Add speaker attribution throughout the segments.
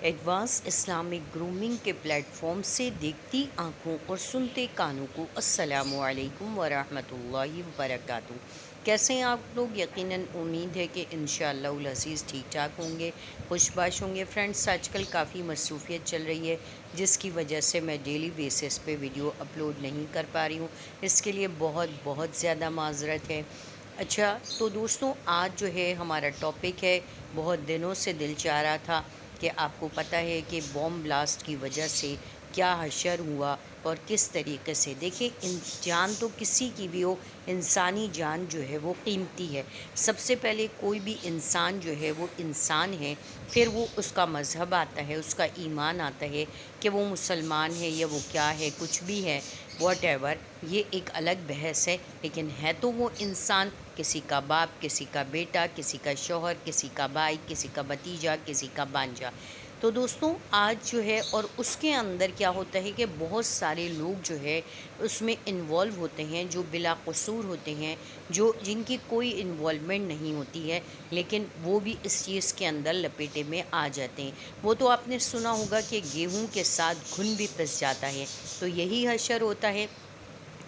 Speaker 1: Advance Islamic grooming کے plate form سے دیکھتی آنکھوں اور سنتے کانوں کو السلام علیکم ورحمۃ اللہ وبرکاتہ۔ کیسے ہیں آپ لوگ؟ یقیناً امید ہے کہ انشاءاللہ العزیز ٹھیک ٹھاک ہوں گے، خوش باش ہوں گے۔ فرینڈس، آج کل کافی مصروفیت چل رہی ہے جس کی وجہ سے میں ڈیلی بیسس پہ ویڈیو اپلوڈ نہیں کر پا رہی ہوں، اس کے لیے بہت زیادہ معذرت ہے۔ اچھا تو دوستوں، آج جو ہے ہمارا ٹاپک ہے، بہت دنوں سے دل چاہ رہا تھا کہ آپ کو پتہ ہے کہ بوم بلاسٹ کی وجہ سے کیا حشر ہوا اور کس طریقے سے۔ دیکھیں، جان تو کسی کی بھی ہو، انسانی جان جو ہے وہ قیمتی ہے۔ سب سے پہلے کوئی بھی انسان جو ہے وہ انسان ہے، پھر وہ اس کا مذہب آتا ہے، اس کا ایمان آتا ہے کہ وہ مسلمان ہے یا وہ کیا ہے، کچھ بھی ہے، واٹ ایور، یہ ایک الگ بحث ہے، لیکن ہے تو وہ انسان، کسی کا باپ، کسی کا بیٹا، کسی کا شوہر، کسی کا بھائی، کسی کا بھتیجا، کسی کا بھانجا۔ تو دوستوں، آج جو ہے اور اس کے اندر کیا ہوتا ہے کہ بہت سارے لوگ جو ہے اس میں انوالو ہوتے ہیں، جو بلا قصور ہوتے ہیں، جن کی کوئی انوالومنٹ نہیں ہوتی ہے، لیکن وہ بھی اس چیز کے اندر لپیٹے میں آ جاتے ہیں۔ وہ تو آپ نے سنا ہوگا کہ گیہوں کے ساتھ گھن بھی پس جاتا ہے، تو یہی حشر ہوتا ہے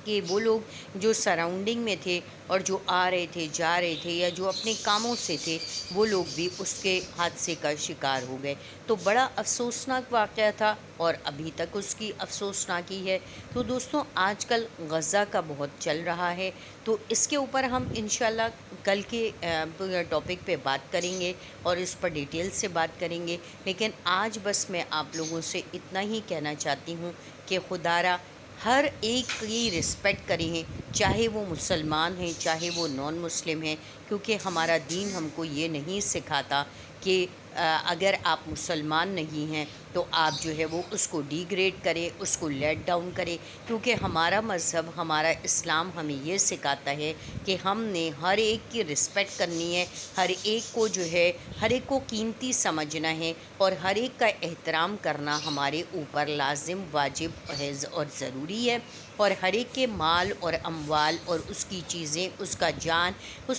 Speaker 1: کہ وہ لوگ جو سراؤنڈنگ میں تھے اور جو آ رہے تھے، جا رہے تھے، یا جو اپنے کاموں سے تھے، وہ لوگ بھی اس کے حادثے کا شکار ہو گئے۔ تو بڑا افسوسناک واقعہ تھا اور ابھی تک اس کی افسوسناکی ہے۔ تو دوستوں، آج کل غزہ کا بہت چل رہا ہے، تو اس کے اوپر ہم انشاءاللہ کل کے ٹاپک پہ بات کریں گے اور اس پر ڈیٹیل سے بات کریں گے، لیکن آج بس میں آپ لوگوں سے اتنا ہی کہنا چاہتی ہوں کہ خدا را ہر ایک کی رسپیکٹ کریں، چاہے وہ مسلمان ہیں، چاہے وہ نان مسلم ہیں، کیونکہ ہمارا دین ہم کو یہ نہیں سکھاتا کہ اگر آپ مسلمان نہیں ہیں تو آپ جو ہے وہ اس کو ڈیگریڈ کریں، اس کو لیٹ ڈاؤن کریں، کیونکہ ہمارا مذہب، ہمارا اسلام ہمیں یہ سکھاتا ہے کہ ہم نے ہر ایک کی رسپیکٹ کرنی ہے، ہر ایک کو جو ہے ہر ایک کو قیمتی سمجھنا ہے، اور ہر ایک کا احترام کرنا ہمارے اوپر لازم، واجب ہے اور ضروری ہے، اور ہر ایک کے مال اور اموال اور اس کی چیزیں، اس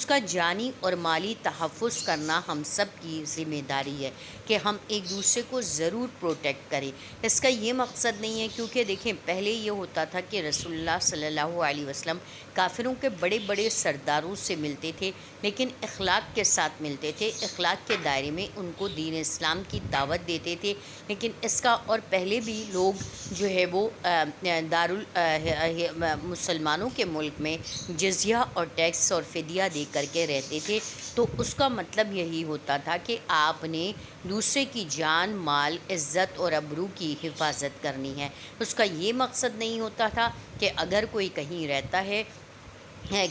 Speaker 1: کا جانی اور مالی تحفظ کرنا ہم سب کی ذمہ داری ہے کہ ہم ایک دوسرے کو ضرور پروٹیکٹ کریں۔ اس کا یہ مقصد نہیں ہے، کیونکہ دیکھیں پہلے یہ ہوتا تھا کہ رسول اللہ صلی اللہ علیہ وسلم کافروں کے بڑے بڑے سرداروں سے ملتے تھے، لیکن اخلاق کے ساتھ ملتے تھے، اخلاق کے دائرے میں ان کو دین اسلام کی دعوت دیتے تھے، لیکن اس کا اور پہلے بھی لوگ جو ہے وہ مسلمانوں کے ملک میں جزیہ اور ٹیکس اور فدیہ دے کر کے رہتے تھے، تو اس کا مطلب یہی ہوتا تھا کہ آپ نے دوسرے کی جان، مال، عزت اور ابرو کی حفاظت کرنی ہے۔ اس کا یہ مقصد نہیں ہوتا تھا کہ اگر کوئی کہیں رہتا ہے،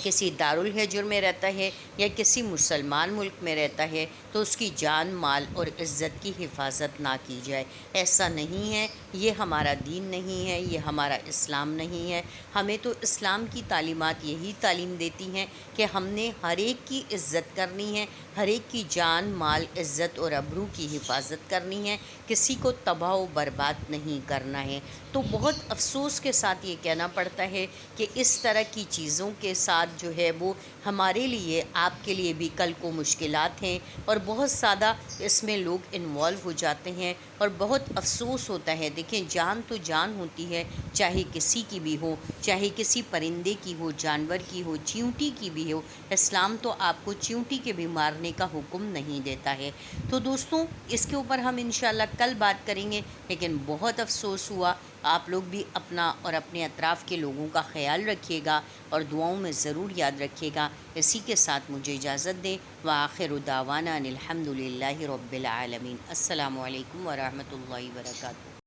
Speaker 1: کسی دارالحجر میں رہتا ہے یا کسی مسلمان ملک میں رہتا ہے، تو اس کی جان، مال اور عزت کی حفاظت نہ کی جائے۔ ایسا نہیں ہے، یہ ہمارا دین نہیں ہے، یہ ہمارا اسلام نہیں ہے۔ ہمیں تو اسلام کی تعلیمات یہی تعلیم دیتی ہیں کہ ہم نے ہر ایک کی عزت کرنی ہے، ہر ایک کی جان، مال، عزت اور ابرو کی حفاظت کرنی ہے، کسی کو تباہ و برباد نہیں کرنا ہے۔ تو بہت افسوس کے ساتھ یہ کہنا پڑتا ہے کہ اس طرح کی چیزوں کے ساتھ جو ہے وہ ہمارے لیے، آپ کے لیے بھی کل کو مشکلات ہیں، اور بہت زیادہ اس میں لوگ انوالو ہو جاتے ہیں، اور بہت افسوس ہوتا ہے۔ دیکھیں، جان تو جان ہوتی ہے، چاہے کسی کی بھی ہو، چاہے کسی پرندے کی ہو، جانور کی ہو، چیونٹی کی بھی ہو۔ اسلام تو آپ کو چیونٹی کے بھی مارنے کا حکم نہیں دیتا ہے۔ تو دوستوں، اس کے اوپر ہم انشاءاللہ کل بات کریں گے، لیکن بہت افسوس ہوا۔ آپ لوگ بھی اپنا اور اپنے اطراف کے لوگوں کا خیال رکھیے گا اور دعاؤں میں ضرور یاد رکھیے گا۔ اسی کے ساتھ مجھے اجازت دیں، وآخر دعوانا ان الحمد للہ رب العالمین۔ السلام علیکم ورحمۃ اللہ وبرکاتہ۔